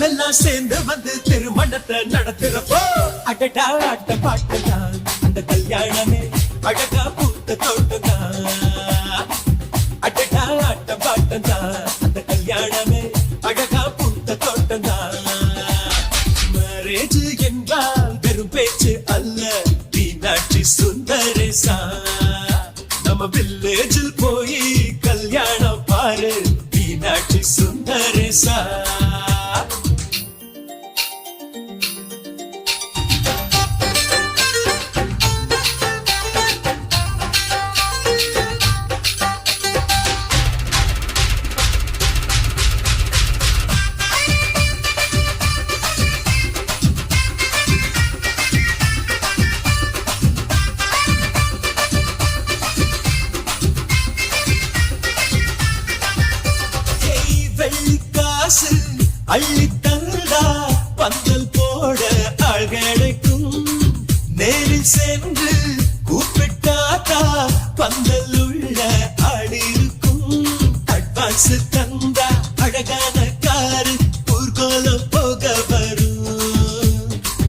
எல்லாம் சேர்ந்து வந்து திருமணத்தை நடத்துறப்போ அடடா ஆட்ட பாட்டுதான் அந்த கல்யாணமே அழகா பூத்த தோட்டதான். அடடா ஆட்ட பாட்டுதான் அந்த கல்யாணமே அழகா பூத்த தோட்டதான். மேரேஜ் என்றால் வெறும் பேச்சு அல்ல, மீனாட்சி சுந்தரேசா. நம்ம வில்லேஜில் போய் கல்யாணம் பாரு, மீனாட்சி சுந்தரேசா. அள்ளி தந்தா பந்தல் போட ஆள் கிடைக்கும், நேரில் சென்று கூப்பிட்டாக்கா பந்தல் உள்ள ஆள் இருக்கும். அட்வான்ஸ் தந்தா அழகான காரு ஊர்கோலம் போக வரும்.